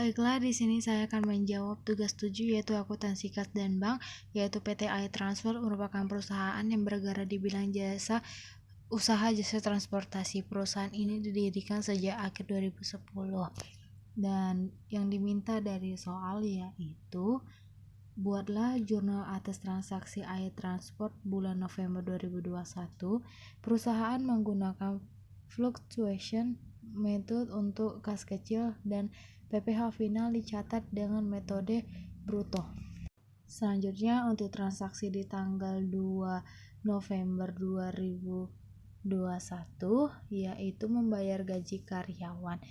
Baiklah, di sini saya akan menjawab tugas 7 yaitu akuntansi kas dan bank, yaitu PT AI Transfer merupakan perusahaan yang bergerak di bidang usaha jasa transportasi. Perusahaan ini didirikan sejak akhir 2010 dan yang diminta dari soal yaitu buatlah jurnal atas transaksi AI Transport bulan November 2021. Perusahaan menggunakan fluctuation method untuk kas kecil dan PPh final dicatat dengan metode bruto. Selanjutnya untuk transaksi di tanggal 2 November 2021 yaitu membayar gaji karyawan.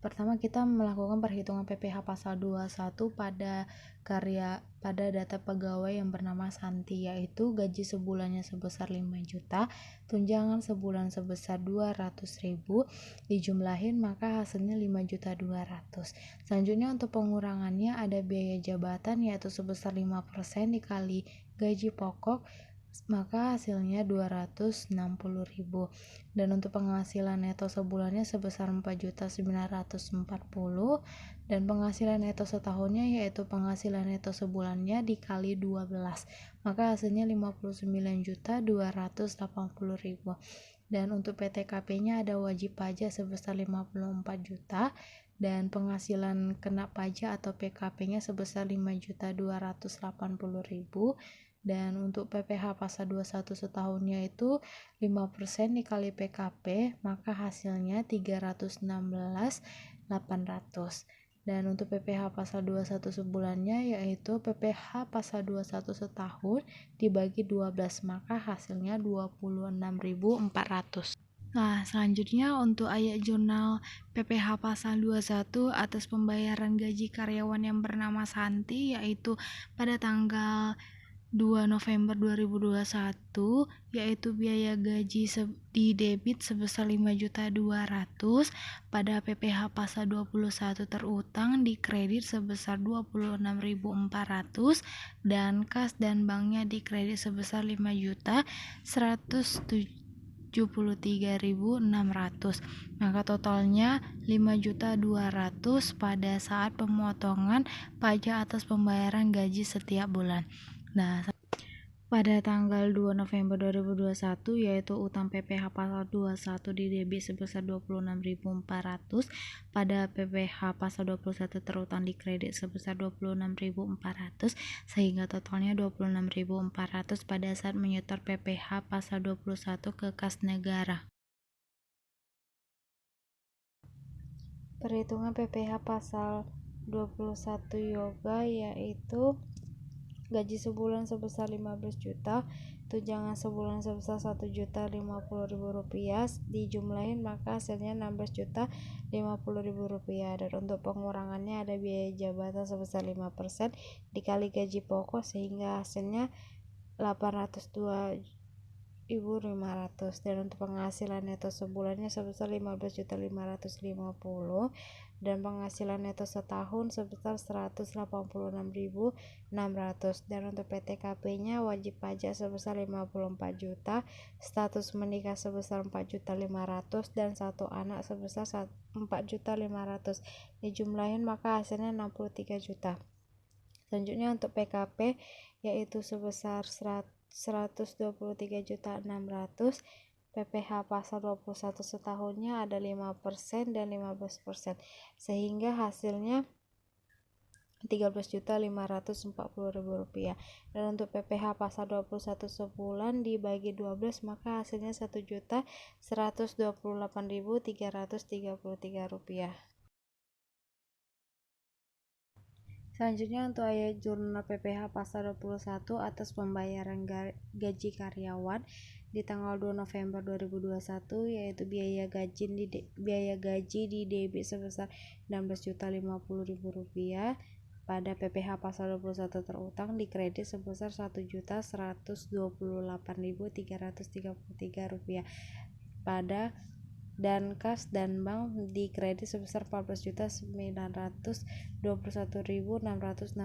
Pertama kita melakukan perhitungan PPh pasal 21 pada data pegawai yang bernama Santi, yaitu gaji sebulannya sebesar 5 juta, tunjangan sebulan sebesar 200.000 dijumlahin maka hasilnya 5.200.000. Selanjutnya untuk pengurangannya ada biaya jabatan yaitu sebesar 5% dikali gaji pokok maka hasilnya 260.000. Dan untuk penghasilan neto sebulannya sebesar 4.940.000 dan penghasilan neto setahunnya yaitu penghasilan neto sebulannya dikali 12 maka hasilnya 59.280.000. Dan untuk PTKP-nya ada wajib pajak sebesar 54 juta dan penghasilan kena pajak atau PKP-nya sebesar 5.280.000. Dan untuk PPh pasal 21 setahunnya itu 5% dikali PKP maka hasilnya 316.800. Dan untuk PPh pasal 21 sebulannya yaitu PPh pasal 21 setahun dibagi 12 maka hasilnya 26.400. Nah, selanjutnya untuk ayat jurnal PPh pasal 21 atas pembayaran gaji karyawan yang bernama Santi yaitu pada tanggal 2 November 2021 yaitu biaya gaji di debit sebesar 5.200.000 pada PPh pasal 21 terutang di kredit sebesar 26.400 dan kas dan banknya di kredit sebesar 5.173.600 maka totalnya 5.200.000 pada saat pemotongan pajak atas pembayaran gaji setiap bulan. Nah, pada tanggal 2 November 2021 yaitu utang PPh pasal 21 di debit sebesar 26.400 pada PPh pasal 21 terutang di kredit sebesar 26.400 sehingga totalnya 26.400 pada saat menyetor PPh pasal 21 ke kas negara. Perhitungan PPh pasal 21 yoga yaitu gaji sebulan sebesar 15 juta, tunjangan sebulan sebesar 1.050.000 rupiah dijumlahin maka hasilnya 16.050.000 rupiah. Dan untuk pengurangannya ada biaya jabatan sebesar 5% dikali gaji pokok sehingga hasilnya 802.500. Dan untuk penghasilan neto sebulannya sebesar 15.550.000 dan penghasilan neto setahun sebesar 186.600. Dan untuk PTKP-nya wajib pajak sebesar 54 juta, status menikah sebesar 4.500.000 dan satu anak sebesar 4.500.000 dijumlahin maka hasilnya 63 juta. Selanjutnya untuk PKP yaitu sebesar 123.600.000. PPh pasal 21 setahunnya ada 5% dan 15% sehingga hasilnya 13.540.000 rupiah. Dan untuk PPh pasal 21 sebulan dibagi 12 maka hasilnya 1.128.333 rupiah. Selanjutnya untuk ayat jurnal PPh pasal 21 atas pembayaran gaji karyawan di tanggal 2 November 2021 yaitu biaya gaji di debit sebesar 16.050.000 rupiah pada PPh pasal 21 terutang di kredit sebesar 1.128.333 rupiah pada dan kas dan bank dikredit sebesar Rp14.921.667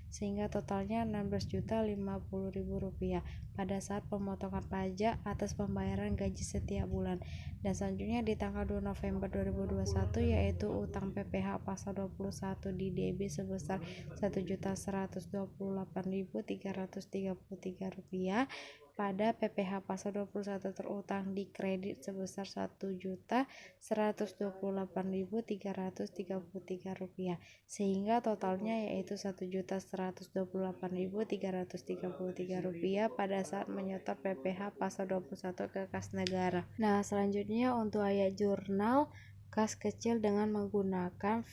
sehingga totalnya Rp16.050.000 pada saat pemotongan pajak atas pembayaran gaji setiap bulan. Dan selanjutnya di tanggal 2 November 2021 yaitu utang PPh pasal 21 di DB sebesar Rp1.128.333 pada PPh pasal 21 terutang di kredit sebesar Rp1.128.333 sehingga totalnya yaitu Rp1.128.333 pada saat menyetor PPh pasal 21 ke kas negara. Nah, selanjutnya untuk ayat jurnal kas kecil dengan menggunakan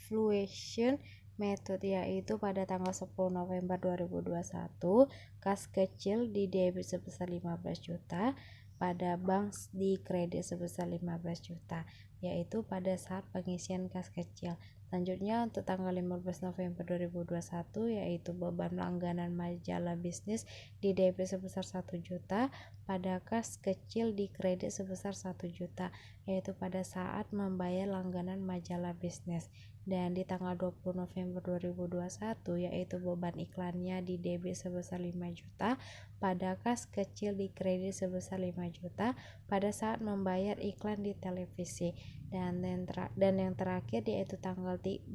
fluation method, yaitu pada tanggal 10 November 2021 kas kecil di debit sebesar 15 juta, pada bank di kredit sebesar 15 juta, yaitu pada saat pengisian kas kecil. Selanjutnya untuk tanggal 15 November 2021 yaitu beban langganan majalah bisnis di debit sebesar 1 juta, pada kas kecil di kredit sebesar 1 juta, yaitu pada saat membayar langganan majalah bisnis. Dan di tanggal 20 November 2021 yaitu beban iklannya di debit sebesar 5 juta, pada kas kecil di kredit sebesar 5 juta pada saat membayar iklan di televisi. Dan yang terakhir yaitu tanggal 21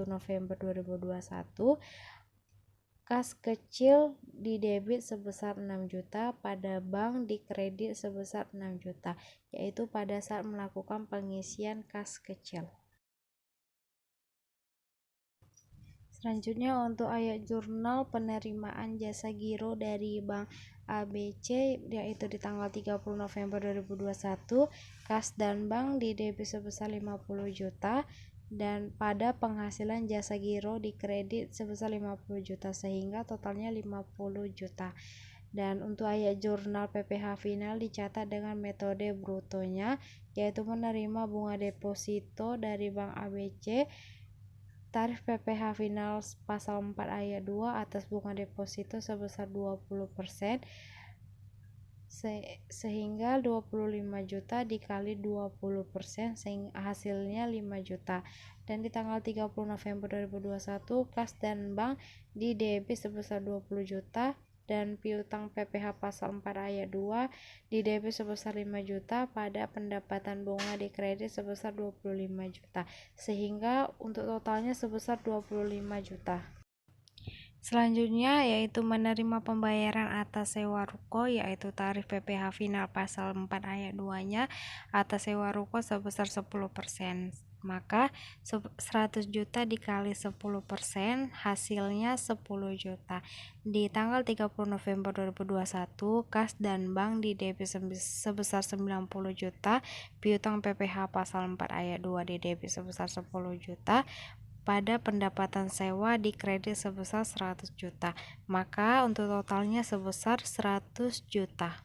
November 2021 kas kecil di debit sebesar 6 juta, pada bank di kredit sebesar 6 juta, yaitu pada saat melakukan pengisian kas kecil. Selanjutnya untuk ayat jurnal penerimaan jasa giro dari Bank ABC yaitu di tanggal 30 November 2021 kas dan bank di debit sebesar 50 juta dan pada penghasilan jasa giro di kredit sebesar 50 juta sehingga totalnya 50 juta. Dan untuk ayat jurnal PPh final dicatat dengan metode brutonya yaitu menerima bunga deposito dari Bank ABC. Tarif PPh final pasal 4 ayat 2 atas bunga deposito sebesar 20% sehingga 25 juta dikali 20% sehingga hasilnya 5 juta. Dan di tanggal 30 November 2021 kas dan bank di debit sebesar 20 juta dan piutang PPh pasal 4 ayat 2 di debit sebesar 5 juta pada pendapatan bunga di kredit sebesar 25 juta sehingga untuk totalnya sebesar 25 juta. Selanjutnya yaitu menerima pembayaran atas sewa ruko yaitu tarif PPh final pasal 4 ayat 2-nya atas sewa ruko sebesar 10%. Maka 100 juta dikali 10% hasilnya 10 juta. Di tanggal 30 November 2021 kas dan bank di debit sebesar 90 juta, piutang PPh pasal 4 ayat 2 di debit sebesar 10 juta, pada pendapatan sewa di kredit sebesar 100 juta. Maka untuk totalnya sebesar 100 juta.